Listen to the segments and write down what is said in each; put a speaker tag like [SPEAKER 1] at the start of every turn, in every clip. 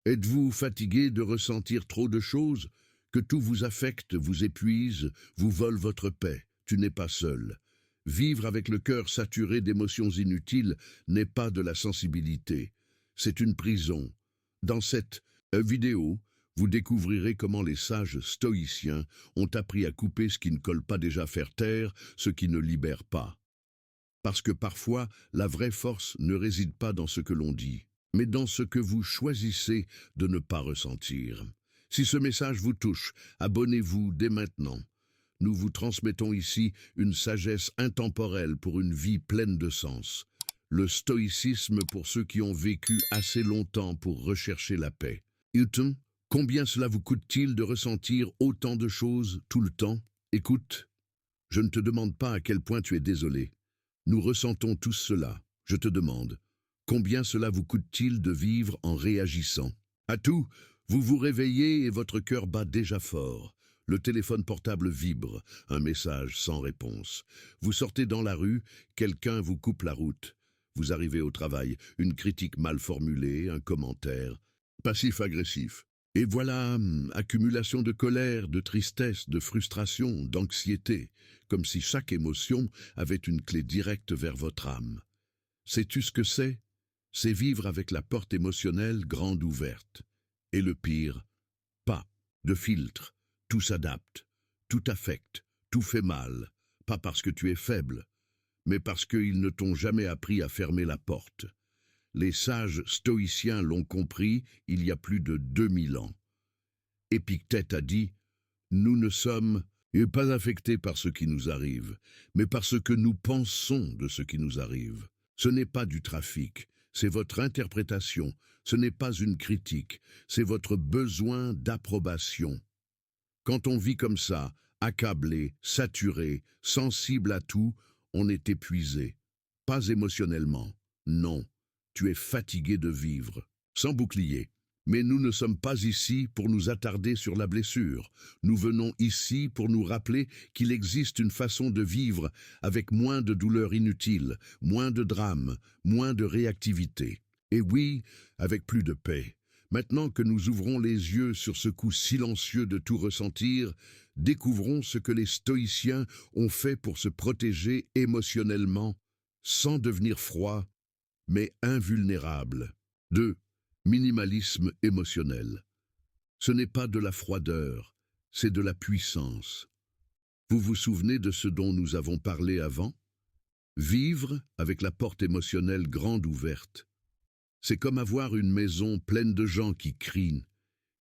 [SPEAKER 1] Êtes-vous fatigué de ressentir trop de choses, que tout vous affecte, vous épuise, vous vole votre paix? Tu n'es pas seul. Vivre avec le cœur saturé d'émotions inutiles n'est pas de la sensibilité, c'est une prison. Dans cette vidéo, vous découvrirez comment les sages stoïciens ont appris à couper ce qui ne colle pas déjà faire taire, ce qui ne libère pas. Parce que parfois, la vraie force ne réside pas dans ce que l'on dit, mais dans ce que vous choisissez de ne pas ressentir. Si ce message vous touche, abonnez-vous dès maintenant. Nous vous transmettons ici une sagesse intemporelle pour une vie pleine de sens. Le stoïcisme pour ceux qui ont vécu assez longtemps pour rechercher la paix. Hilton, combien cela vous coûte-t-il de ressentir autant de choses tout le temps? Écoute, je ne te demande pas à quel point tu es désolé. Nous ressentons tous cela. Je te demande, combien cela vous coûte-t-il de vivre en réagissant? À tout, vous vous réveillez et votre cœur bat déjà fort. Le téléphone portable vibre, un message sans réponse. Vous sortez dans la rue, quelqu'un vous coupe la route. Vous arrivez au travail, une critique mal formulée, un commentaire, passif-agressif. Et voilà, accumulation de colère, de tristesse, de frustration, d'anxiété, comme si chaque émotion avait une clé directe vers votre âme. Sais-tu ce que c'est? C'est vivre avec la porte émotionnelle grande ouverte. Et le pire, pas de filtre. Tout s'adapte, tout affecte, tout fait mal. Pas parce que tu es faible, mais parce qu'ils ne t'ont jamais appris à fermer la porte. Les sages stoïciens l'ont compris il y a plus de 2000 ans. Épictète a dit « Nous ne sommes pas affectés par ce qui nous arrive, mais par ce que nous pensons de ce qui nous arrive. Ce n'est pas du trafic, c'est votre interprétation, ce n'est pas une critique, c'est votre besoin d'approbation. Quand on vit comme ça, accablé, saturé, sensible à tout, on est épuisé. Pas émotionnellement, non. Tu es fatigué de vivre, sans bouclier. Mais nous ne sommes pas ici pour nous attarder sur la blessure. Nous venons ici pour nous rappeler qu'il existe une façon de vivre avec moins de douleurs inutiles, moins de drames, moins de réactivité. Et oui, avec plus de paix. Maintenant que nous ouvrons les yeux sur ce coup silencieux de tout ressentir, découvrons ce que les stoïciens ont fait pour se protéger émotionnellement, sans devenir froid, mais invulnérable. 2. Minimalisme émotionnel. Ce n'est pas de la froideur, c'est de la puissance. Vous vous souvenez de ce dont nous avons parlé avant? Vivre avec la porte émotionnelle grande ouverte. C'est comme avoir une maison pleine de gens qui crient,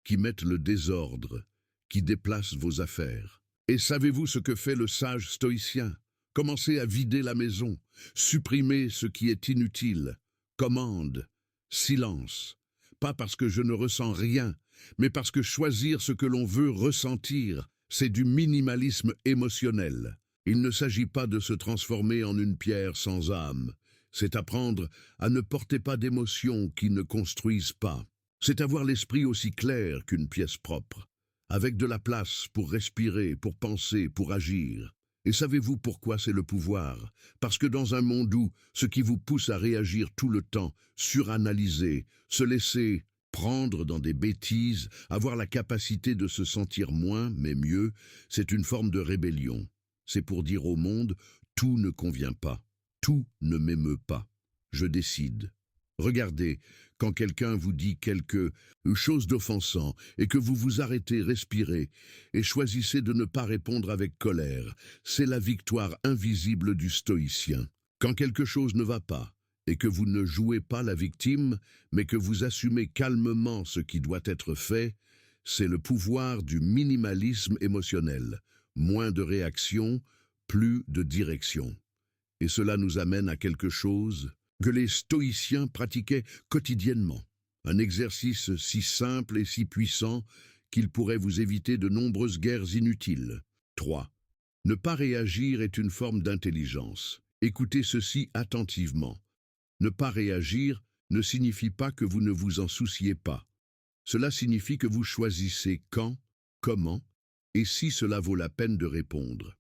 [SPEAKER 1] qui mettent le désordre, qui déplacent vos affaires. Et savez-vous ce que fait le sage stoïcien? Commencez à vider la maison, supprimer ce qui est inutile, commande, silence. Pas parce que je ne ressens rien, mais parce que choisir ce que l'on veut ressentir, c'est du minimalisme émotionnel. Il ne s'agit pas de se transformer en une pierre sans âme. C'est apprendre à ne porter pas d'émotions qui ne construisent pas. C'est avoir l'esprit aussi clair qu'une pièce propre, avec de la place pour respirer, pour penser, pour agir. Et savez-vous pourquoi c'est le pouvoir? Parce que dans un monde où ce qui vous pousse à réagir tout le temps, suranalyser, se laisser prendre dans des bêtises, avoir la capacité de se sentir moins mais mieux, c'est une forme de rébellion. C'est pour dire au monde, tout ne convient pas, tout ne m'émeut pas, je décide. Regardez, quand quelqu'un vous dit quelque chose d'offensant et que vous vous arrêtez, respirez et choisissez de ne pas répondre avec colère, c'est la victoire invisible du stoïcien. Quand quelque chose ne va pas et que vous ne jouez pas la victime, mais que vous assumez calmement ce qui doit être fait, c'est le pouvoir du minimalisme émotionnel. Moins de réaction, plus de direction. Et cela nous amène à quelque chose que les stoïciens pratiquaient quotidiennement. Un exercice si simple et si puissant qu'il pourrait vous éviter de nombreuses guerres inutiles. 3. Ne pas réagir est une forme d'intelligence. Écoutez ceci attentivement. Ne pas réagir ne signifie pas que vous ne vous en souciez pas. Cela signifie que vous choisissez quand, comment et si cela vaut la peine de répondre.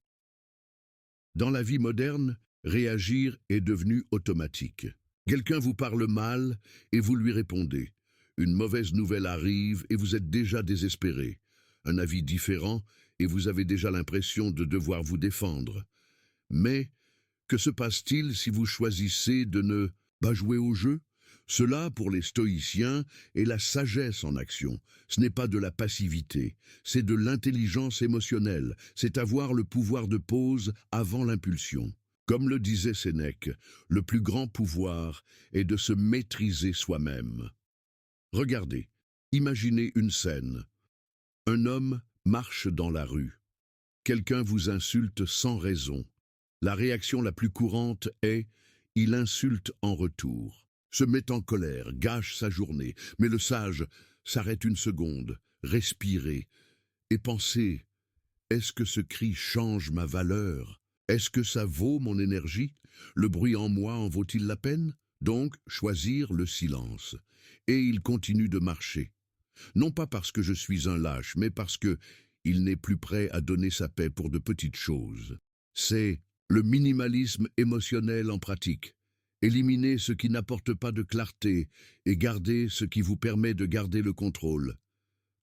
[SPEAKER 1] Dans la vie moderne, réagir est devenu automatique. Quelqu'un vous parle mal et vous lui répondez. Une mauvaise nouvelle arrive et vous êtes déjà désespéré. Un avis différent et vous avez déjà l'impression de devoir vous défendre. Mais que se passe-t-il si vous choisissez de ne pas jouer au jeu? Cela, pour les stoïciens, est la sagesse en action. Ce n'est pas de la passivité, c'est de l'intelligence émotionnelle, c'est avoir le pouvoir de pause avant l'impulsion. Comme le disait Sénèque, le plus grand pouvoir est de se maîtriser soi-même. Regardez, imaginez une scène. Un homme marche dans la rue. Quelqu'un vous insulte sans raison. La réaction la plus courante est « il insulte en retour ». Se met en colère, gâche sa journée, mais le sage s'arrête une seconde, respirez et pensez « est-ce que ce cri change ma valeur? Est-ce que ça vaut mon énergie? Le bruit en moi en vaut-il la peine ?» Donc, choisir le silence. Et il continue de marcher. Non pas parce que je suis un lâche, mais parce que il n'est plus prêt à donner sa paix pour de petites choses. C'est le minimalisme émotionnel en pratique. Éliminez ce qui n'apporte pas de clarté et gardez ce qui vous permet de garder le contrôle.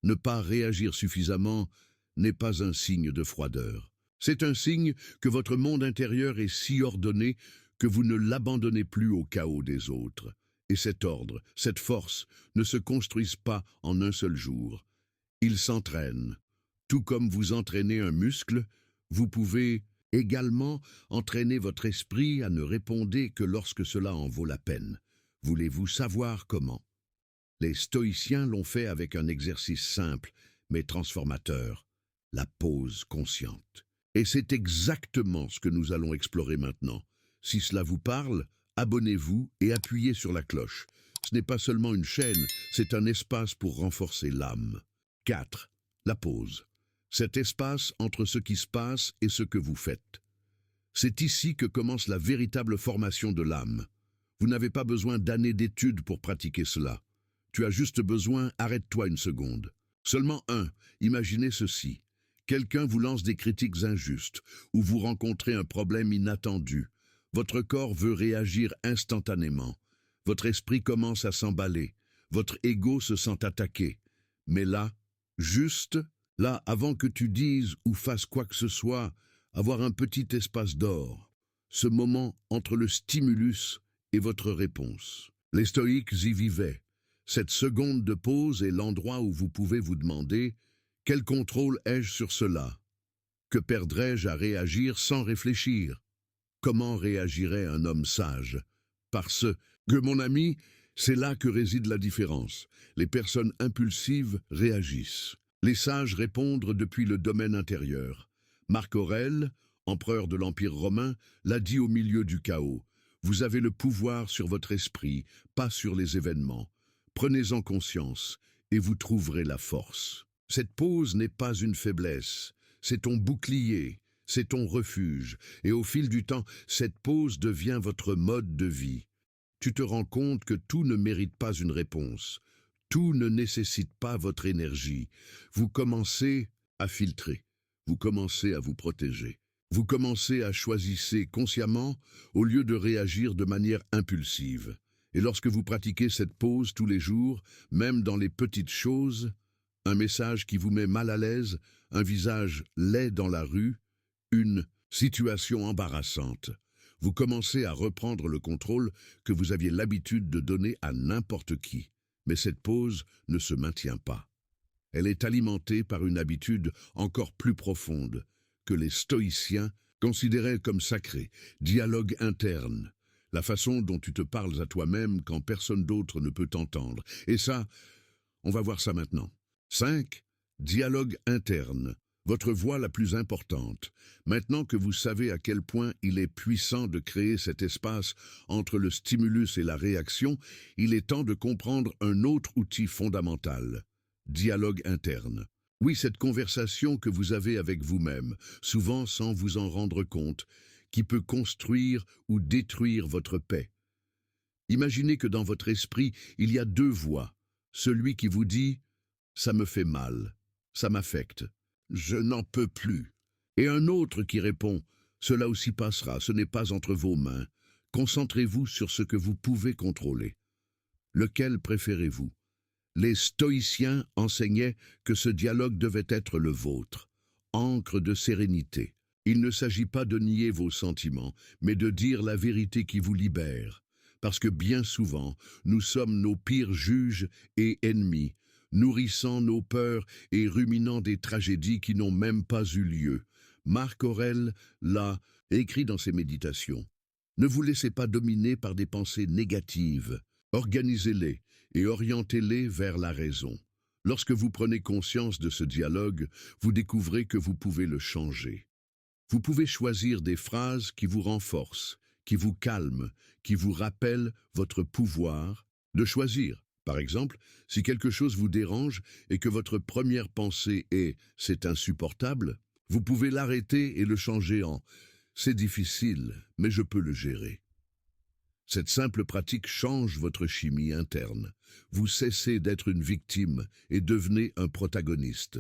[SPEAKER 1] Ne pas réagir suffisamment n'est pas un signe de froideur. C'est un signe que votre monde intérieur est si ordonné que vous ne l'abandonnez plus au chaos des autres. Et cet ordre, cette force, ne se construisent pas en un seul jour. Ils s'entraînent. Tout comme vous entraînez un muscle, vous pouvez également entraîner votre esprit à ne répondre que lorsque cela en vaut la peine. Voulez-vous savoir comment? Les stoïciens l'ont fait avec un exercice simple, mais transformateur, la pause consciente. Et c'est exactement ce que nous allons explorer maintenant. Si cela vous parle, abonnez-vous et appuyez sur la cloche. Ce n'est pas seulement une chaîne, c'est un espace pour renforcer l'âme. 4. La pause. Cet espace entre ce qui se passe et ce que vous faites. C'est ici que commence la véritable formation de l'âme. Vous n'avez pas besoin d'années d'études pour pratiquer cela. Tu as juste besoin, arrête-toi une seconde. Seulement imaginez ceci. Quelqu'un vous lance des critiques injustes, ou vous rencontrez un problème inattendu. Votre corps veut réagir instantanément. Votre esprit commence à s'emballer. Votre ego se sent attaqué. Mais là, là, avant que tu dises ou fasses quoi que ce soit, avoir un petit espace d'or. Ce moment entre le stimulus et votre réponse. Les stoïques y vivaient. Cette seconde de pause est l'endroit où vous pouvez vous demander « Quel contrôle ai-je sur cela? Que perdrais-je à réagir sans réfléchir? Comment réagirait un homme sage? » Parce que, mon ami, c'est là que réside la différence. Les personnes impulsives réagissent. Les sages répondent depuis le domaine intérieur. Marc Aurèle, empereur de l'Empire romain, l'a dit au milieu du chaos. Vous avez le pouvoir sur votre esprit, pas sur les événements. Prenez-en conscience et vous trouverez la force. Cette pause n'est pas une faiblesse, c'est ton bouclier, c'est ton refuge. Et au fil du temps, cette pause devient votre mode de vie. Tu te rends compte que tout ne mérite pas une réponse. Tout ne nécessite pas votre énergie. Vous commencez à filtrer. Vous commencez à vous protéger. Vous commencez à choisir consciemment au lieu de réagir de manière impulsive. Et lorsque vous pratiquez cette pause tous les jours, même dans les petites choses, un message qui vous met mal à l'aise, un visage laid dans la rue, une situation embarrassante, vous commencez à reprendre le contrôle que vous aviez l'habitude de donner à n'importe qui. Mais cette pause ne se maintient pas. Elle est alimentée par une habitude encore plus profonde que les stoïciens considéraient comme sacrée, dialogue interne, la façon dont tu te parles à toi-même quand personne d'autre ne peut t'entendre. Et ça, on va voir ça maintenant. 5. Dialogue interne. Votre voix la plus importante. Maintenant que vous savez à quel point il est puissant de créer cet espace entre le stimulus et la réaction, il est temps de comprendre un autre outil fondamental. Dialogue interne. Oui, cette conversation que vous avez avec vous-même, souvent sans vous en rendre compte, qui peut construire ou détruire votre paix. Imaginez que dans votre esprit, il y a deux voix. Celui qui vous dit « ça me fait mal, ça m'affecte, je n'en peux plus ». Et un autre qui répond « cela aussi passera, ce n'est pas entre vos mains, concentrez-vous sur ce que vous pouvez contrôler ». Lequel préférez-vous? Les stoïciens enseignaient que ce dialogue devait être le vôtre, ancre de sérénité. Il ne s'agit pas de nier vos sentiments, mais de dire la vérité qui vous libère. Parce que bien souvent, nous sommes nos pires juges et ennemis, nourrissant nos peurs et ruminant des tragédies qui n'ont même pas eu lieu. Marc Aurèle l'a écrit dans ses méditations. Ne vous laissez pas dominer par des pensées négatives. Organisez-les et orientez-les vers la raison. Lorsque vous prenez conscience de ce dialogue, vous découvrez que vous pouvez le changer. Vous pouvez choisir des phrases qui vous renforcent, qui vous calment, qui vous rappellent votre pouvoir de choisir. Par exemple, si quelque chose vous dérange et que votre première pensée est « c'est insupportable », vous pouvez l'arrêter et le changer en « c'est difficile, mais je peux le gérer ». Cette simple pratique change votre chimie interne. Vous cessez d'être une victime et devenez un protagoniste.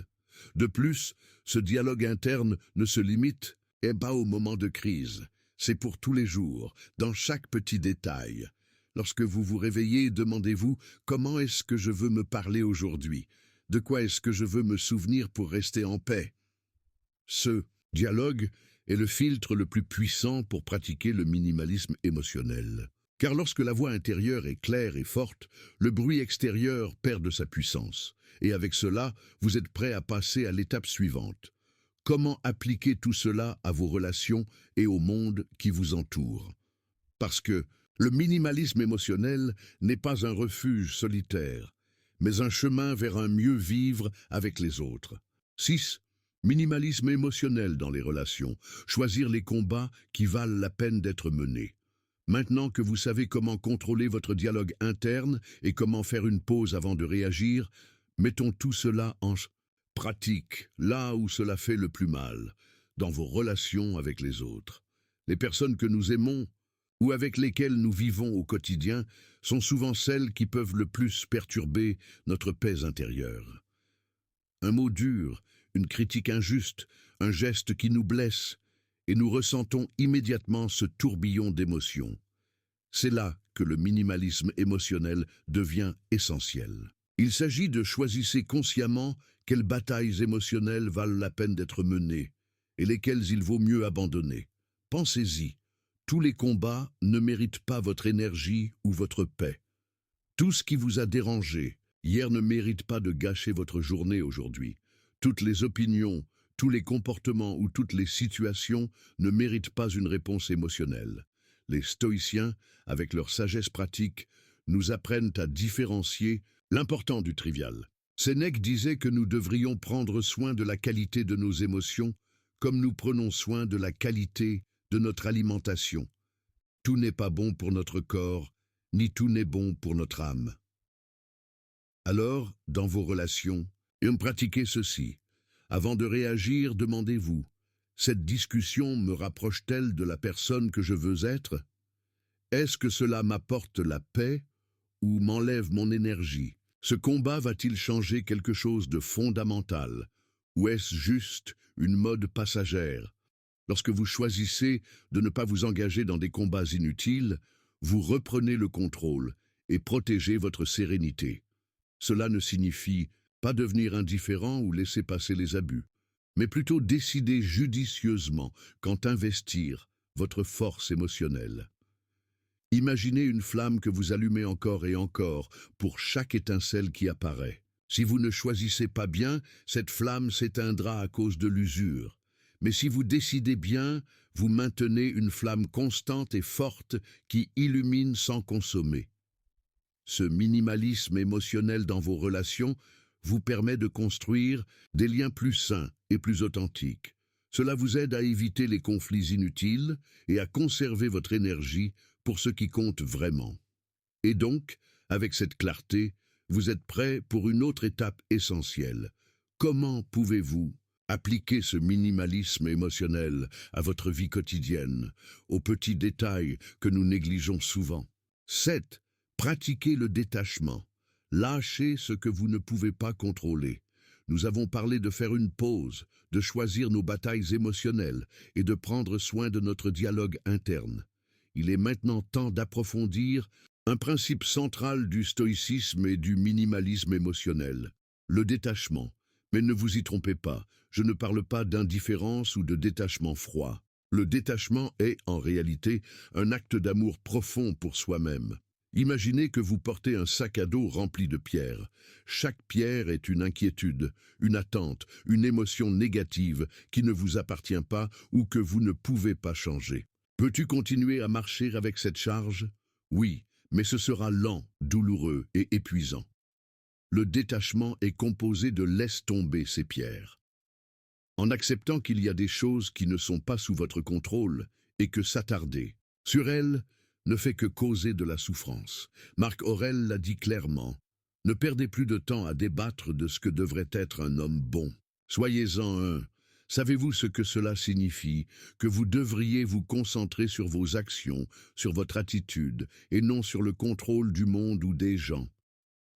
[SPEAKER 1] De plus, ce dialogue interne ne se limite pas au moment de crise. C'est pour tous les jours, dans chaque petit détail. Lorsque vous vous réveillez, demandez-vous « Comment est-ce que je veux me parler aujourd'hui ? De quoi est-ce que je veux me souvenir pour rester en paix ?» Ce dialogue est le filtre le plus puissant pour pratiquer le minimalisme émotionnel. Car lorsque la voix intérieure est claire et forte, le bruit extérieur perd de sa puissance. Et avec cela, vous êtes prêt à passer à l'étape suivante. Comment appliquer tout cela à vos relations et au monde qui vous entoure? Parce que le minimalisme émotionnel n'est pas un refuge solitaire, mais un chemin vers un mieux vivre avec les autres. 6. Minimalisme émotionnel dans les relations. Choisir les combats qui valent la peine d'être menés. Maintenant que vous savez comment contrôler votre dialogue interne et comment faire une pause avant de réagir, mettons tout cela en pratique, là où cela fait le plus mal, dans vos relations avec les autres. Les personnes que nous aimons ou avec lesquelles nous vivons au quotidien sont souvent celles qui peuvent le plus perturber notre paix intérieure. Un mot dur, une critique injuste, un geste qui nous blesse, et nous ressentons immédiatement ce tourbillon d'émotions. C'est là que le minimalisme émotionnel devient essentiel. Il s'agit de choisir consciemment quelles batailles émotionnelles valent la peine d'être menées et lesquelles il vaut mieux abandonner. Pensez-y, tous les combats ne méritent pas votre énergie ou votre paix. Tout ce qui vous a dérangé hier ne mérite pas de gâcher votre journée aujourd'hui. Toutes les opinions, tous les comportements ou toutes les situations ne méritent pas une réponse émotionnelle. Les stoïciens, avec leur sagesse pratique, nous apprennent à différencier l'important du trivial. Sénèque disait que nous devrions prendre soin de la qualité de nos émotions comme nous prenons soin de la qualité de notre alimentation. Tout n'est pas bon pour notre corps, ni tout n'est bon pour notre âme. Alors, dans vos relations, pratiquez ceci. Avant de réagir, demandez-vous, cette discussion me rapproche-t-elle de la personne que je veux être? Est-ce que cela m'apporte la paix ou m'enlève mon énergie? Ce combat va-t-il changer quelque chose de fondamental? Ou est-ce juste une mode passagère? Lorsque vous choisissez de ne pas vous engager dans des combats inutiles, vous reprenez le contrôle et protégez votre sérénité. Cela ne signifie pas devenir indifférent ou laisser passer les abus, mais plutôt décider judicieusement quand investir votre force émotionnelle. Imaginez une flamme que vous allumez encore et encore pour chaque étincelle qui apparaît. Si vous ne choisissez pas bien, cette flamme s'éteindra à cause de l'usure. Mais si vous décidez bien, vous maintenez une flamme constante et forte qui illumine sans consommer. Ce minimalisme émotionnel dans vos relations vous permet de construire des liens plus sains et plus authentiques. Cela vous aide à éviter les conflits inutiles et à conserver votre énergie pour ce qui compte vraiment. Et donc, avec cette clarté, vous êtes prêt pour une autre étape essentielle. Comment pouvez-vous appliquer ce minimalisme émotionnel à votre vie quotidienne, aux petits détails que nous négligeons souvent? 7. Pratiquez le détachement. Lâchez ce que vous ne pouvez pas contrôler. Nous avons parlé de faire une pause, de choisir nos batailles émotionnelles et de prendre soin de notre dialogue interne. Il est maintenant temps d'approfondir Un principe central du stoïcisme et du minimalisme émotionnel, le détachement. Mais ne vous y trompez pas, je ne parle pas d'indifférence ou de détachement froid. Le détachement est, en réalité, un acte d'amour profond pour soi-même. Imaginez que vous portez un sac à dos rempli de pierres. Chaque pierre est une inquiétude, une attente, une émotion négative qui ne vous appartient pas ou que vous ne pouvez pas changer. Peux-tu continuer à marcher avec cette charge? Oui, mais ce sera lent, douloureux et épuisant. Le détachement est composé de laisse tomber ces pierres. En acceptant qu'il y a des choses qui ne sont pas sous votre contrôle et que s'attarder sur elles ne fait que causer de la souffrance. Marc Aurèle l'a dit clairement. Ne perdez plus de temps à débattre de ce que devrait être un homme bon. Soyez-en un. Savez-vous ce que cela signifie? Que vous devriez vous concentrer sur vos actions, sur votre attitude, et non sur le contrôle du monde ou des gens.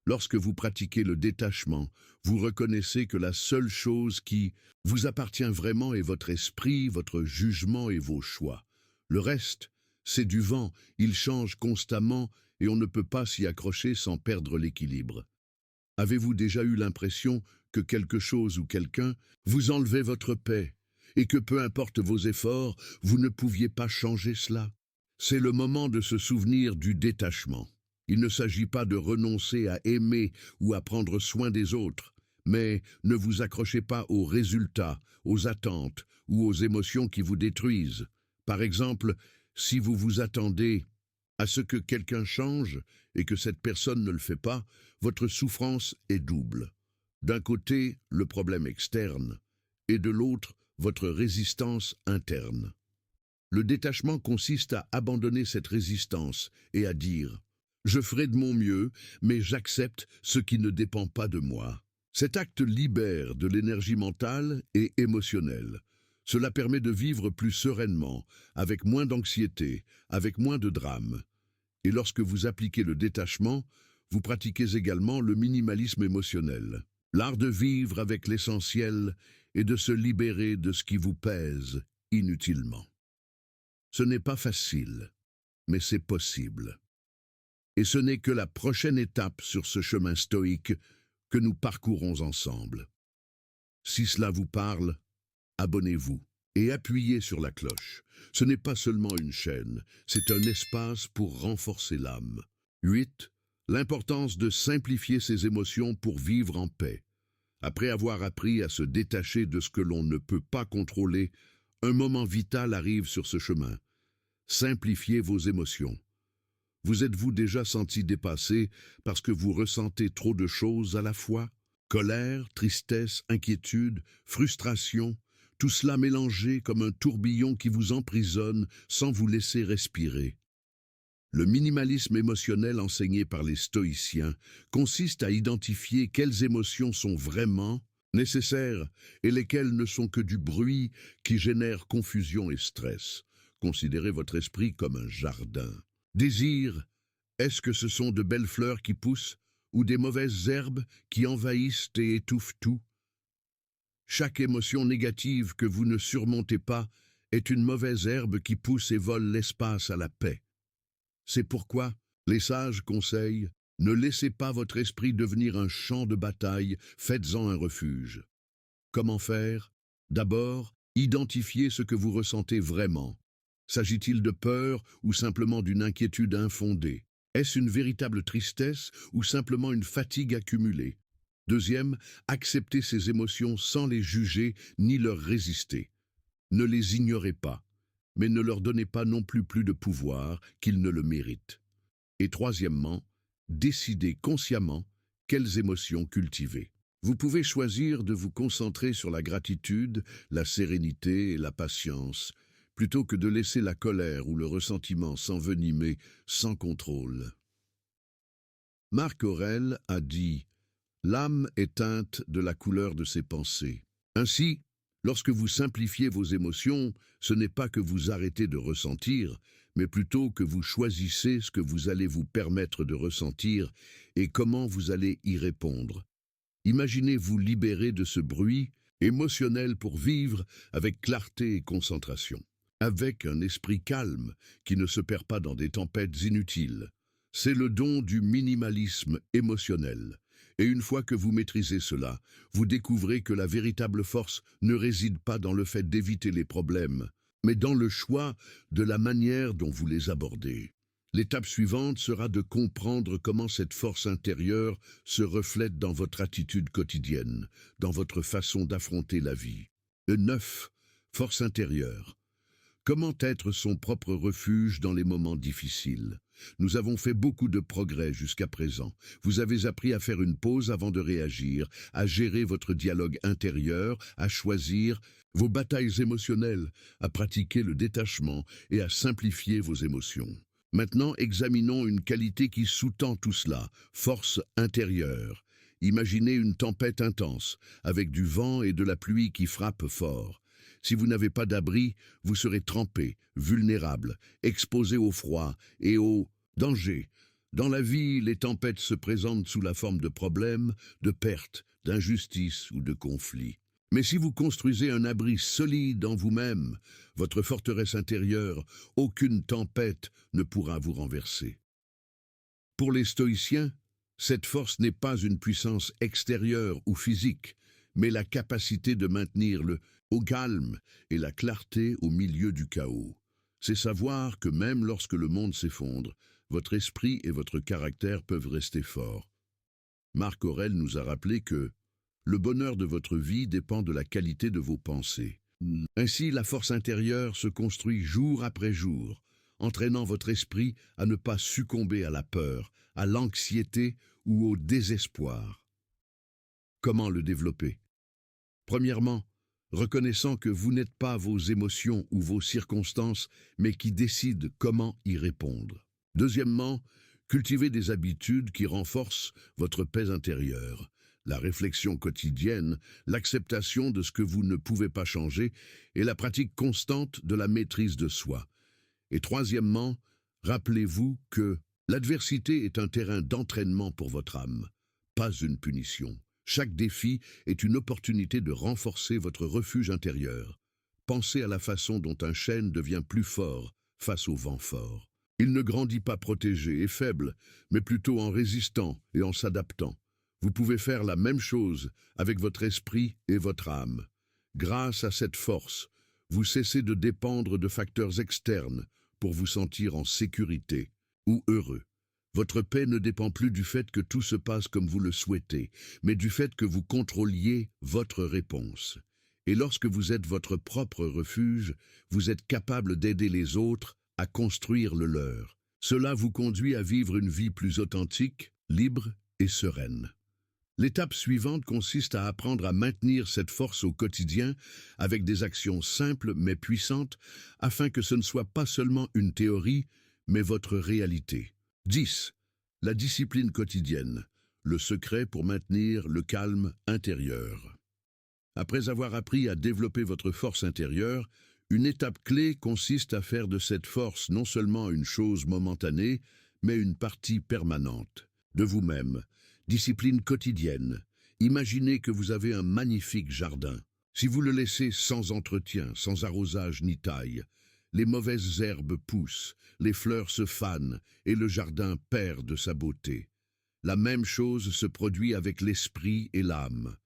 [SPEAKER 1] Lorsque vous pratiquez le détachement, vous reconnaissez que la seule chose qui vous appartient vraiment est votre esprit, votre jugement et vos choix. Le reste, c'est du vent, il change constamment et on ne peut pas s'y accrocher sans perdre l'équilibre. Avez-vous déjà eu l'impression que quelque chose ou quelqu'un vous enlevait votre paix et que peu importe vos efforts, vous ne pouviez pas changer cela? C'est le moment de se souvenir du détachement. Il ne s'agit pas de renoncer à aimer ou à prendre soin des autres, mais ne vous accrochez pas aux résultats, aux attentes ou aux émotions qui vous détruisent. Par exemple, si vous vous attendez à ce que quelqu'un change et que cette personne ne le fait pas, votre souffrance est double. D'un côté, le problème externe, et de l'autre, votre résistance interne. Le détachement consiste à abandonner cette résistance et à dire « Je ferai de mon mieux, mais j'accepte ce qui ne dépend pas de moi ». Cet acte libère de l'énergie mentale et émotionnelle. Cela permet de vivre plus sereinement, avec moins d'anxiété, avec moins de drame. Et lorsque vous appliquez le détachement, vous pratiquez également le minimalisme émotionnel. L'art de vivre avec l'essentiel et de se libérer de ce qui vous pèse inutilement. Ce n'est pas facile, mais c'est possible. Et ce n'est que la prochaine étape sur ce chemin stoïque que nous parcourons ensemble. Si cela vous parle, abonnez-vous et appuyez sur la cloche. Ce n'est pas seulement une chaîne, c'est un espace pour renforcer l'âme. 8. L'importance de simplifier ses émotions pour vivre en paix. Après avoir appris à se détacher de ce que l'on ne peut pas contrôler, un moment vital arrive sur ce chemin. Simplifiez vos émotions. Vous êtes-vous déjà senti dépassé parce que vous ressentez trop de choses à la fois? Colère, tristesse, inquiétude, frustration, tout cela mélangé comme un tourbillon qui vous emprisonne sans vous laisser respirer. Le minimalisme émotionnel enseigné par les stoïciens consiste à identifier quelles émotions sont vraiment nécessaires et lesquelles ne sont que du bruit qui génère confusion et stress. Considérez votre esprit comme un jardin. Désir, est-ce que ce sont de belles fleurs qui poussent ou des mauvaises herbes qui envahissent et étouffent tout? Chaque émotion négative que vous ne surmontez pas est une mauvaise herbe qui pousse et vole l'espace à la paix. C'est pourquoi les sages conseillent « Ne laissez pas votre esprit devenir un champ de bataille, faites-en un refuge ». Comment faire? D'abord, identifiez ce que vous ressentez vraiment. S'agit-il de peur ou simplement d'une inquiétude infondée? Est-ce une véritable tristesse ou simplement une fatigue accumulée? Deuxième, acceptez ces émotions sans les juger ni leur résister. Ne les ignorez pas, mais ne leur donnez pas non plus de pouvoir qu'ils ne le méritent. Et troisièmement, décidez consciemment quelles émotions cultiver. Vous pouvez choisir de vous concentrer sur la gratitude, la sérénité et la patience, plutôt que de laisser la colère ou le ressentiment s'envenimer sans contrôle. Marc Aurèle a dit « L'âme est teinte de la couleur de ses pensées ». Ainsi, lorsque vous simplifiez vos émotions, ce n'est pas que vous arrêtez de ressentir, mais plutôt que vous choisissez ce que vous allez vous permettre de ressentir et comment vous allez y répondre. Imaginez vous libérer de ce bruit émotionnel pour vivre avec clarté et concentration, avec un esprit calme qui ne se perd pas dans des tempêtes inutiles. C'est le don du minimalisme émotionnel. Et une fois que vous maîtrisez cela, vous découvrez que la véritable force ne réside pas dans le fait d'éviter les problèmes, mais dans le choix de la manière dont vous les abordez. L'étape suivante sera de comprendre comment cette force intérieure se reflète dans votre attitude quotidienne, dans votre façon d'affronter la vie. Le 9. Force intérieure. Comment être son propre refuge dans les moments difficiles? Nous avons fait beaucoup de progrès jusqu'à présent. Vous avez appris à faire une pause avant de réagir, à gérer votre dialogue intérieur, à choisir vos batailles émotionnelles, à pratiquer le détachement et à simplifier vos émotions. Maintenant, examinons une qualité qui sous-tend tout cela, force intérieure. Imaginez une tempête intense, avec du vent et de la pluie qui frappent fort. Si vous n'avez pas d'abri, vous serez trempé, vulnérable, exposé au froid et au danger. Dans la vie, les tempêtes se présentent sous la forme de problèmes, de pertes, d'injustices ou de conflits. Mais si vous construisez un abri solide en vous-même, votre forteresse intérieure, aucune tempête ne pourra vous renverser. Pour les stoïciens, cette force n'est pas une puissance extérieure ou physique, mais la capacité de maintenir le calme et la clarté au milieu du chaos. C'est savoir que même lorsque le monde s'effondre, votre esprit et votre caractère peuvent rester forts. Marc Aurèle nous a rappelé que le bonheur de votre vie dépend de la qualité de vos pensées. Ainsi, la force intérieure se construit jour après jour, entraînant votre esprit à ne pas succomber à la peur, à l'anxiété ou au désespoir. Comment le développer? Premièrement, reconnaissant que vous n'êtes pas vos émotions ou vos circonstances, mais qui décident comment y répondre. Deuxièmement, cultivez des habitudes qui renforcent votre paix intérieure. La réflexion quotidienne, l'acceptation de ce que vous ne pouvez pas changer et la pratique constante de la maîtrise de soi. Et troisièmement, rappelez-vous que l'adversité est un terrain d'entraînement pour votre âme, pas une punition. Chaque défi est une opportunité de renforcer votre refuge intérieur. Pensez à la façon dont un chêne devient plus fort face au vent fort. Il ne grandit pas protégé et faible, mais plutôt en résistant et en s'adaptant. Vous pouvez faire la même chose avec votre esprit et votre âme. Grâce à cette force, vous cessez de dépendre de facteurs externes pour vous sentir en sécurité ou heureux. Votre paix ne dépend plus du fait que tout se passe comme vous le souhaitez, mais du fait que vous contrôliez votre réponse. Et lorsque vous êtes votre propre refuge, vous êtes capable d'aider les autres à construire le leur. Cela vous conduit à vivre une vie plus authentique, libre et sereine. L'étape suivante consiste à apprendre à maintenir cette force au quotidien avec des actions simples mais puissantes afin que ce ne soit pas seulement une théorie, mais votre réalité. 10. La discipline quotidienne, le secret pour maintenir le calme intérieur. Après avoir appris à développer votre force intérieure, une étape clé consiste à faire de cette force non seulement une chose momentanée, mais une partie permanente de vous-même. Discipline quotidienne. Imaginez que vous avez un magnifique jardin. Si vous le laissez sans entretien, sans arrosage ni taille, les mauvaises herbes poussent, les fleurs se fanent et le jardin perd de sa beauté. La même chose se produit avec l'esprit et l'âme.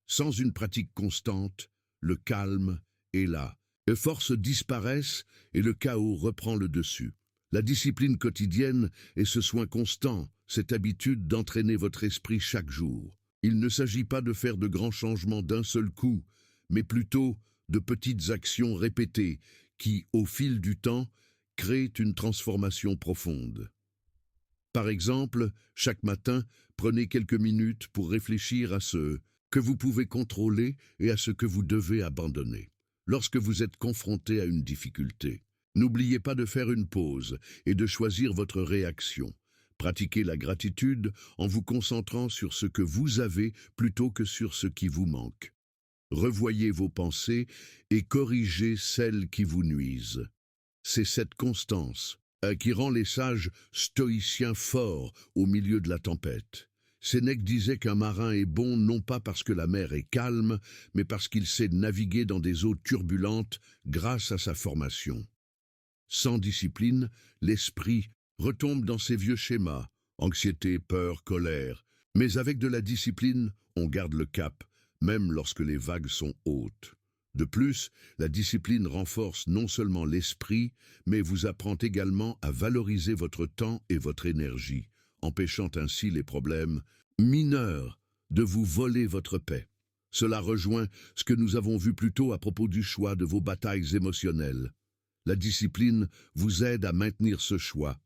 [SPEAKER 1] Sans une pratique constante, le calme est là. Les forces disparaissent et le chaos reprend le dessus. La discipline quotidienne est ce soin constant, cette habitude d'entraîner votre esprit chaque jour. Il ne s'agit pas de faire de grands changements d'un seul coup, mais plutôt de petites actions répétées qui, au fil du temps, créent une transformation profonde. Par exemple, chaque matin, prenez quelques minutes pour réfléchir à ce que vous pouvez contrôler et à ce que vous devez abandonner. Lorsque vous êtes confronté à une difficulté, n'oubliez pas de faire une pause et de choisir votre réaction. Pratiquez la gratitude en vous concentrant sur ce que vous avez plutôt que sur ce qui vous manque. Revoyez vos pensées et corrigez celles qui vous nuisent. C'est cette constance qui rend les sages stoïciens forts au milieu de la tempête. Sénèque disait qu'un marin est bon non pas parce que la mer est calme, mais parce qu'il sait naviguer dans des eaux turbulentes grâce à sa formation. Sans discipline, l'esprit retombe dans ses vieux schémas, anxiété, peur, colère. Mais avec de la discipline, on garde le cap, même lorsque les vagues sont hautes. De plus, la discipline renforce non seulement l'esprit, mais vous apprend également à valoriser votre temps et votre énergie, empêchant ainsi les problèmes mineurs de vous voler votre paix. Cela rejoint ce que nous avons vu plus tôt à propos du choix de vos batailles émotionnelles. La discipline vous aide à maintenir ce choix,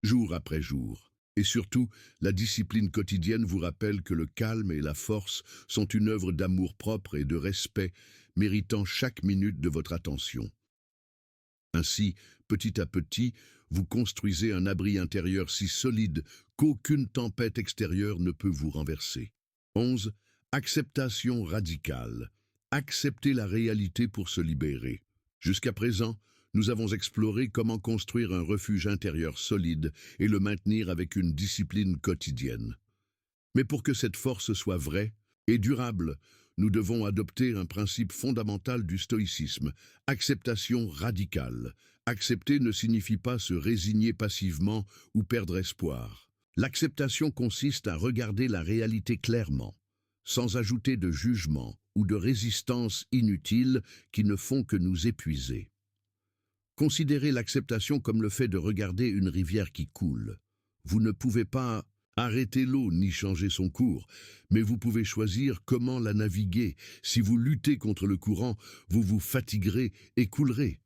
[SPEAKER 1] jour après jour. Et surtout, la discipline quotidienne vous rappelle que le calme et la force sont une œuvre d'amour-propre et de respect, méritant chaque minute de votre attention. Ainsi, petit à petit, vous construisez un abri intérieur si solide qu'aucune tempête extérieure ne peut vous renverser. 11. Acceptation radicale. Accepter la réalité pour se libérer. Jusqu'à présent, nous avons exploré comment construire un refuge intérieur solide et le maintenir avec une discipline quotidienne. Mais pour que cette force soit vraie et durable, nous devons adopter un principe fondamental du stoïcisme, acceptation radicale. Accepter ne signifie pas se résigner passivement ou perdre espoir. L'acceptation consiste à regarder la réalité clairement, sans ajouter de jugement ou de résistance inutile qui ne font que nous épuiser. Considérez l'acceptation comme le fait de regarder une rivière qui coule. Vous ne pouvez pas arrêter l'eau ni changer son cours, mais vous pouvez choisir comment la naviguer. Si vous luttez contre le courant, vous vous fatiguerez et coulerez.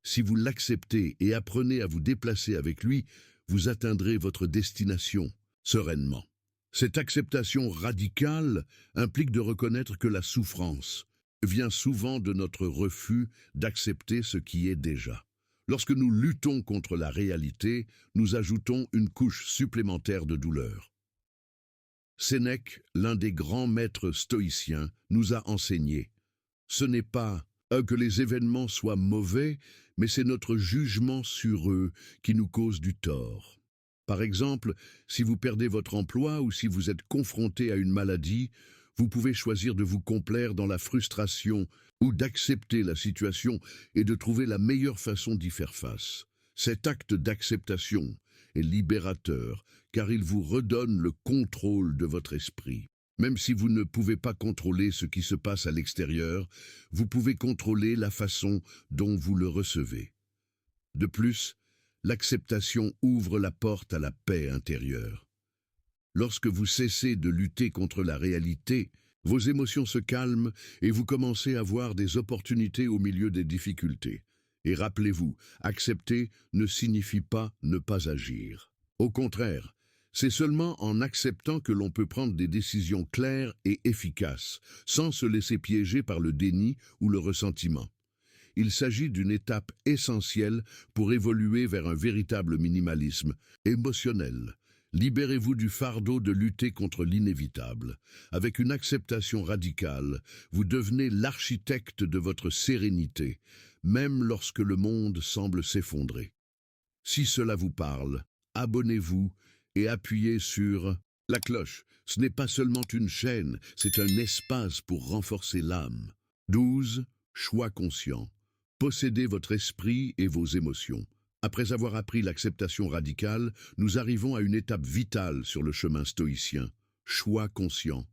[SPEAKER 1] Si vous l'acceptez et apprenez à vous déplacer avec lui, vous atteindrez votre destination sereinement. Cette acceptation radicale implique de reconnaître que la souffrance vient souvent de notre refus d'accepter ce qui est déjà. Lorsque nous luttons contre la réalité, nous ajoutons une couche supplémentaire de douleur. Sénèque, l'un des grands maîtres stoïciens, nous a enseigné. Ce n'est pas que les événements soient mauvais, mais c'est notre jugement sur eux qui nous cause du tort. Par exemple, si vous perdez votre emploi ou si vous êtes confronté à une maladie, vous pouvez choisir de vous complaire dans la frustration ou d'accepter la situation et de trouver la meilleure façon d'y faire face. Cet acte d'acceptation est libérateur car il vous redonne le contrôle de votre esprit. Même si vous ne pouvez pas contrôler ce qui se passe à l'extérieur, vous pouvez contrôler la façon dont vous le recevez. De plus, l'acceptation ouvre la porte à la paix intérieure. Lorsque vous cessez de lutter contre la réalité, vos émotions se calment et vous commencez à voir des opportunités au milieu des difficultés. Et rappelez-vous, accepter ne signifie pas ne pas agir. Au contraire, c'est seulement en acceptant que l'on peut prendre des décisions claires et efficaces, sans se laisser piéger par le déni ou le ressentiment. Il s'agit d'une étape essentielle pour évoluer vers un véritable minimalisme émotionnel. Libérez-vous du fardeau de lutter contre l'inévitable. Avec une acceptation radicale, vous devenez l'architecte de votre sérénité, même lorsque le monde semble s'effondrer. Si cela vous parle, abonnez-vous et appuyez sur la cloche. Ce n'est pas seulement une chaîne, c'est un espace pour renforcer l'âme. 12. Choix conscient. Possédez votre esprit et vos émotions. Après avoir appris l'acceptation radicale, nous arrivons à une étape vitale sur le chemin stoïcien. Choix conscient.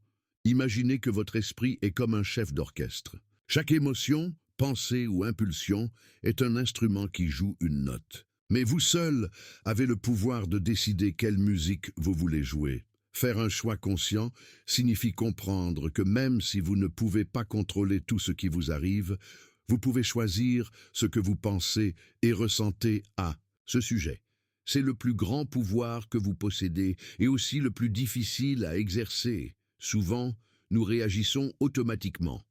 [SPEAKER 1] Imaginez que votre esprit est comme un chef d'orchestre. Chaque émotion, pensée ou impulsion est un instrument qui joue une note. Mais vous seul avez le pouvoir de décider quelle musique vous voulez jouer. Faire un choix conscient signifie comprendre que même si vous ne pouvez pas contrôler tout ce qui vous arrive, vous pouvez choisir ce que vous pensez et ressentez à ce sujet. C'est le plus grand pouvoir que vous possédez et aussi le plus difficile à exercer. Souvent, nous réagissons automatiquement.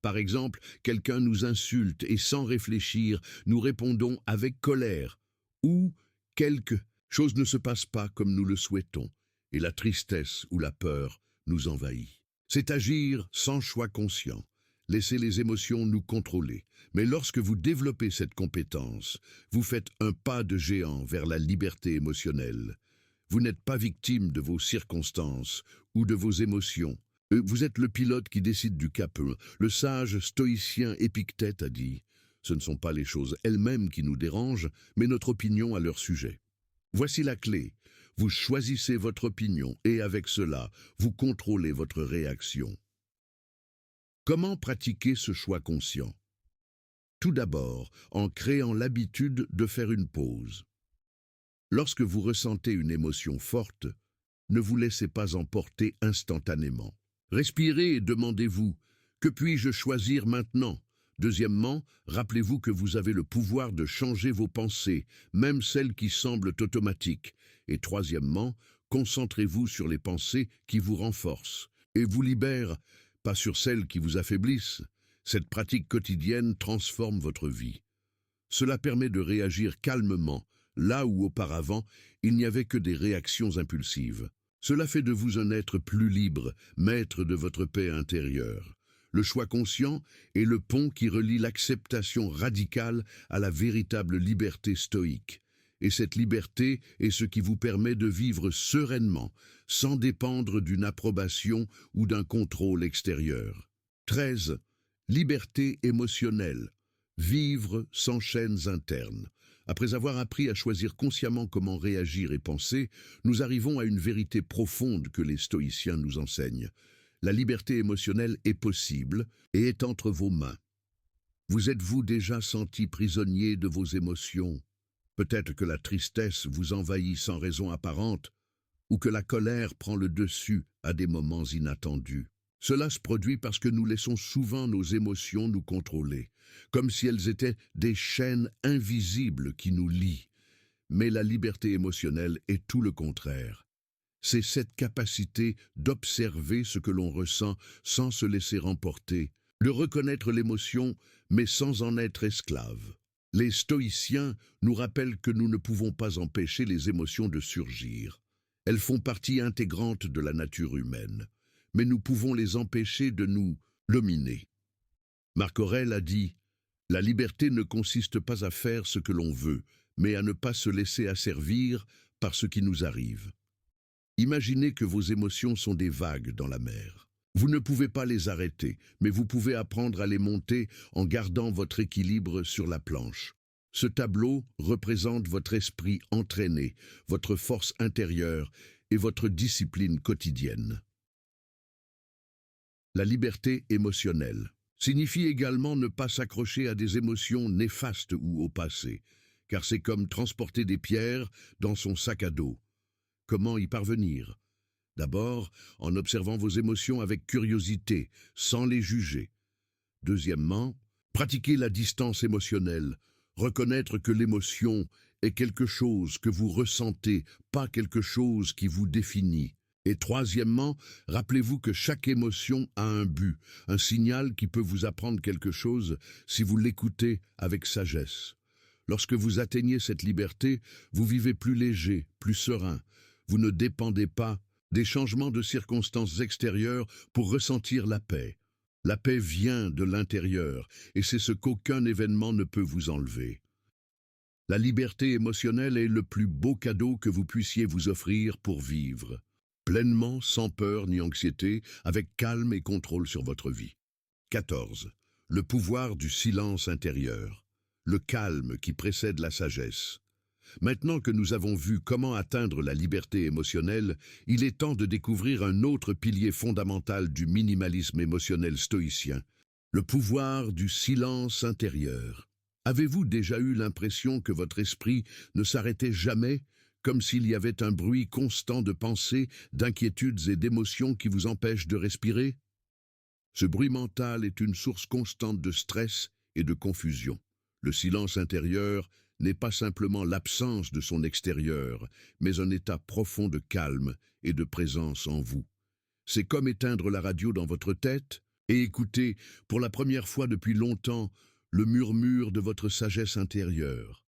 [SPEAKER 1] Par exemple, quelqu'un nous insulte et sans réfléchir, nous répondons avec colère. Ou quelque chose ne se passe pas comme nous le souhaitons, et la tristesse ou la peur nous envahit. C'est agir sans choix conscient. Laissez les émotions nous contrôler. Mais lorsque vous développez cette compétence, vous faites un pas de géant vers la liberté émotionnelle. Vous n'êtes pas victime de vos circonstances ou de vos émotions. Vous êtes le pilote qui décide du cap. Le sage stoïcien Épictète a dit « Ce ne sont pas les choses elles-mêmes qui nous dérangent, mais notre opinion à leur sujet. » Voici la clé. Vous choisissez votre opinion et avec cela, vous contrôlez votre réaction. Comment pratiquer ce choix conscient? Tout d'abord, en créant l'habitude de faire une pause. Lorsque vous ressentez une émotion forte, ne vous laissez pas emporter instantanément. Respirez et demandez-vous, que puis-je choisir maintenant? Deuxièmement, rappelez-vous que vous avez le pouvoir de changer vos pensées, même celles qui semblent automatiques. Et troisièmement, concentrez-vous sur les pensées qui vous renforcent et vous libèrent, pas sur celles qui vous affaiblissent. Cette pratique quotidienne transforme votre vie. Cela permet de réagir calmement, là où auparavant, il n'y avait que des réactions impulsives. Cela fait de vous un être plus libre, maître de votre paix intérieure. Le choix conscient est le pont qui relie l'acceptation radicale à la véritable liberté stoïque. Et cette liberté est ce qui vous permet de vivre sereinement, sans dépendre d'une approbation ou d'un contrôle extérieur. 13. Liberté émotionnelle. Vivre sans chaînes internes. Après avoir appris à choisir consciemment comment réagir et penser, nous arrivons à une vérité profonde que les stoïciens nous enseignent. La liberté émotionnelle est possible et est entre vos mains. Vous êtes-vous déjà senti prisonnier de vos émotions? Peut-être que la tristesse vous envahit sans raison apparente, ou que la colère prend le dessus à des moments inattendus. Cela se produit parce que nous laissons souvent nos émotions nous contrôler, comme si elles étaient des chaînes invisibles qui nous lient. Mais la liberté émotionnelle est tout le contraire. C'est cette capacité d'observer ce que l'on ressent sans se laisser emporter, de reconnaître l'émotion mais sans en être esclave. Les stoïciens nous rappellent que nous ne pouvons pas empêcher les émotions de surgir. Elles font partie intégrante de la nature humaine, mais nous pouvons les empêcher de nous dominer. Marc Aurèle a dit « La liberté ne consiste pas à faire ce que l'on veut, mais à ne pas se laisser asservir par ce qui nous arrive. » Imaginez que vos émotions sont des vagues dans la mer. Vous ne pouvez pas les arrêter, mais vous pouvez apprendre à les monter en gardant votre équilibre sur la planche. Ce tableau représente votre esprit entraîné, votre force intérieure et votre discipline quotidienne. La liberté émotionnelle signifie également ne pas s'accrocher à des émotions néfastes ou au passé, car c'est comme transporter des pierres dans son sac à dos. Comment y parvenir? D'abord, en observant vos émotions avec curiosité, sans les juger. Deuxièmement, pratiquer la distance émotionnelle, reconnaître que l'émotion est quelque chose que vous ressentez, pas quelque chose qui vous définit. Et troisièmement, rappelez-vous que chaque émotion a un but, un signal qui peut vous apprendre quelque chose si vous l'écoutez avec sagesse. Lorsque vous atteignez cette liberté, vous vivez plus léger, plus serein. Vous ne dépendez pas des changements de circonstances extérieures pour ressentir la paix. La paix vient de l'intérieur et c'est ce qu'aucun événement ne peut vous enlever. La liberté émotionnelle est le plus beau cadeau que vous puissiez vous offrir pour vivre, pleinement, sans peur ni anxiété, avec calme et contrôle sur votre vie. 14. Le pouvoir du silence intérieur, le calme qui précède la sagesse. Maintenant que nous avons vu comment atteindre la liberté émotionnelle, il est temps de découvrir un autre pilier fondamental du minimalisme émotionnel stoïcien, le pouvoir du silence intérieur. Avez-vous déjà eu l'impression que votre esprit ne s'arrêtait jamais, comme s'il y avait un bruit constant de pensées, d'inquiétudes et d'émotions qui vous empêchent de respirer? Ce bruit mental est une source constante de stress et de confusion. Le silence intérieur n'est pas simplement l'absence de son extérieur, mais un état profond de calme et de présence en vous. C'est comme éteindre la radio dans votre tête et écouter, pour la première fois depuis longtemps, le murmure de votre sagesse intérieure.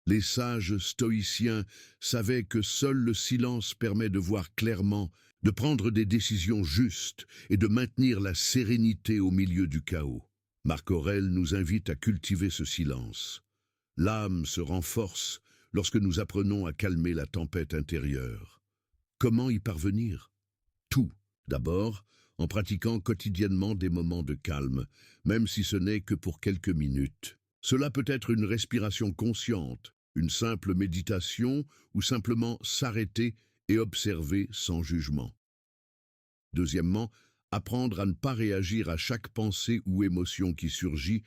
[SPEAKER 1] Les sages stoïciens savaient que seul le silence permet de voir clairement, de prendre des décisions justes et de maintenir la sérénité au milieu du chaos. Marc Aurèle nous invite à cultiver ce silence. L'âme se renforce lorsque nous apprenons à calmer la tempête intérieure. Comment y parvenir? Tout. D'abord, en pratiquant quotidiennement des moments de calme, même si ce n'est que pour quelques minutes. Cela peut être une respiration consciente, une simple méditation ou simplement s'arrêter et observer sans jugement. Deuxièmement, apprendre à ne pas réagir à chaque pensée ou émotion qui surgit,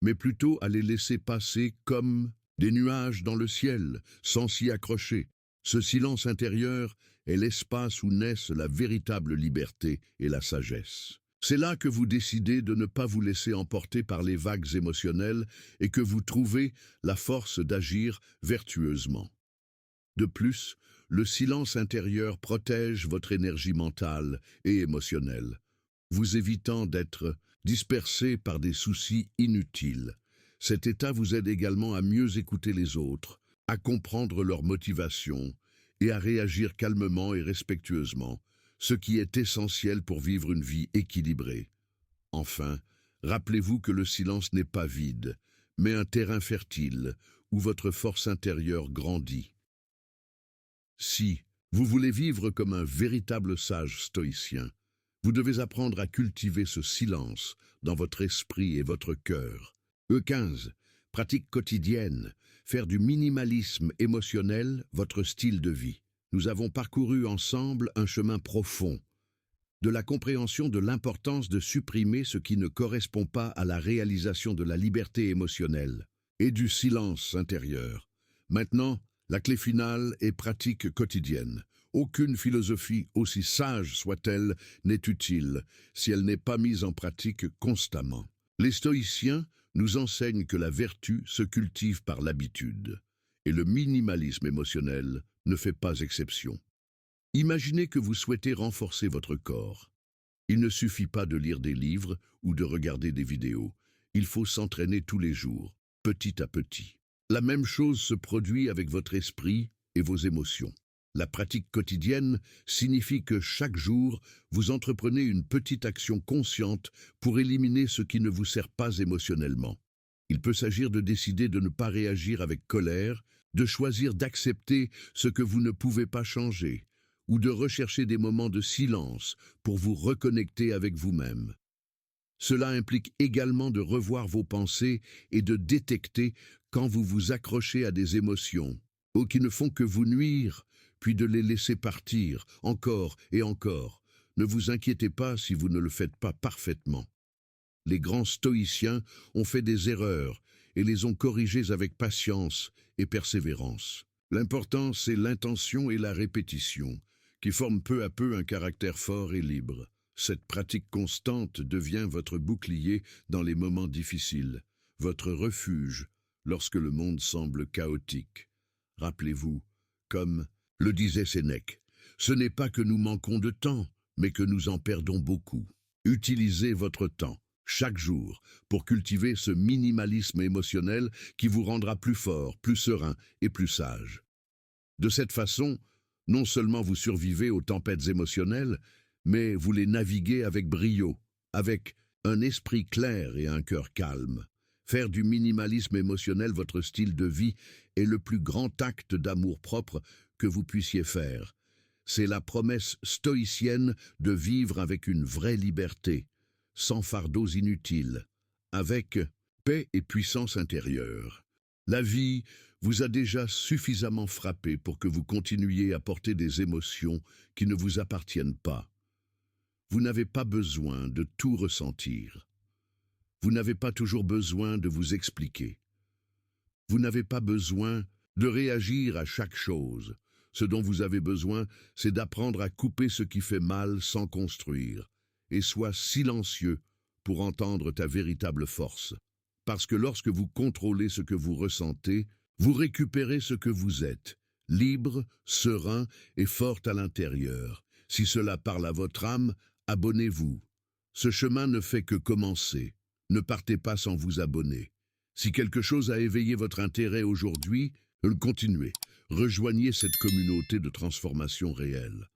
[SPEAKER 1] mais plutôt à les laisser passer comme des nuages dans le ciel, sans s'y accrocher. Ce silence intérieur est l'espace où naissent la véritable liberté et la sagesse. C'est là que vous décidez de ne pas vous laisser emporter par les vagues émotionnelles et que vous trouvez la force d'agir vertueusement. De plus, le silence intérieur protège votre énergie mentale et émotionnelle, vous évitant d'être dispersé par des soucis inutiles. Cet état vous aide également à mieux écouter les autres, à comprendre leurs motivations et à réagir calmement et respectueusement, ce qui est essentiel pour vivre une vie équilibrée. Enfin, rappelez-vous que le silence n'est pas vide, mais un terrain fertile où votre force intérieure grandit. Si vous voulez vivre comme un véritable sage stoïcien, vous devez apprendre à cultiver ce silence dans votre esprit et votre cœur. E15. Pratique quotidienne. Faire du minimalisme émotionnel votre style de vie. Nous avons parcouru ensemble un chemin profond, de la compréhension de l'importance de supprimer ce qui ne correspond pas à la réalisation de la liberté émotionnelle et du silence intérieur. Maintenant, la clé finale est pratique quotidienne. Aucune philosophie, aussi sage soit-elle, n'est utile si elle n'est pas mise en pratique constamment. Les stoïciens nous enseignent que la vertu se cultive par l'habitude, et le minimalisme émotionnel ne fait pas exception. Imaginez que vous souhaitez renforcer votre corps. Il ne suffit pas de lire des livres ou de regarder des vidéos. Il faut s'entraîner tous les jours, petit à petit. La même chose se produit avec votre esprit et vos émotions. La pratique quotidienne signifie que chaque jour, vous entreprenez une petite action consciente pour éliminer ce qui ne vous sert pas émotionnellement. Il peut s'agir de décider de ne pas réagir avec colère, de choisir d'accepter ce que vous ne pouvez pas changer, ou de rechercher des moments de silence pour vous reconnecter avec vous-même. Cela implique également de revoir vos pensées et de détecter quand vous vous accrochez à des émotions, ou qui ne font que vous nuire, puis de les laisser partir, encore et encore. Ne vous inquiétez pas si vous ne le faites pas parfaitement. Les grands stoïciens ont fait des erreurs et les ont corrigées avec patience et persévérance. L'important, c'est l'intention et la répétition, qui forment peu à peu un caractère fort et libre. Cette pratique constante devient votre bouclier dans les moments difficiles, votre refuge lorsque le monde semble chaotique. Rappelez-vous, comme le disait Sénèque, ce n'est pas que nous manquons de temps, mais que nous en perdons beaucoup. Utilisez votre temps, chaque jour, pour cultiver ce minimalisme émotionnel qui vous rendra plus fort, plus serein et plus sage. De cette façon, non seulement vous survivez aux tempêtes émotionnelles, mais vous les naviguez avec brio, avec un esprit clair et un cœur calme. Faire du minimalisme émotionnel votre style de vie est le plus grand acte d'amour-propre que vous puissiez faire. C'est la promesse stoïcienne de vivre avec une vraie liberté, sans fardeaux inutiles, avec paix et puissance intérieure. La vie vous a déjà suffisamment frappé pour que vous continuiez à porter des émotions qui ne vous appartiennent pas. Vous n'avez pas besoin de tout ressentir. Vous n'avez pas toujours besoin de vous expliquer. Vous n'avez pas besoin de réagir à chaque chose. Ce dont vous avez besoin, c'est d'apprendre à couper ce qui fait mal sans construire, et sois silencieux pour entendre ta véritable force. Parce que lorsque vous contrôlez ce que vous ressentez, vous récupérez ce que vous êtes, libre, serein et fort à l'intérieur. Si cela parle à votre âme, abonnez-vous. Ce chemin ne fait que commencer. Ne partez pas sans vous abonner. Si quelque chose a éveillé votre intérêt aujourd'hui, continuez. Rejoignez cette communauté de transformation réelle.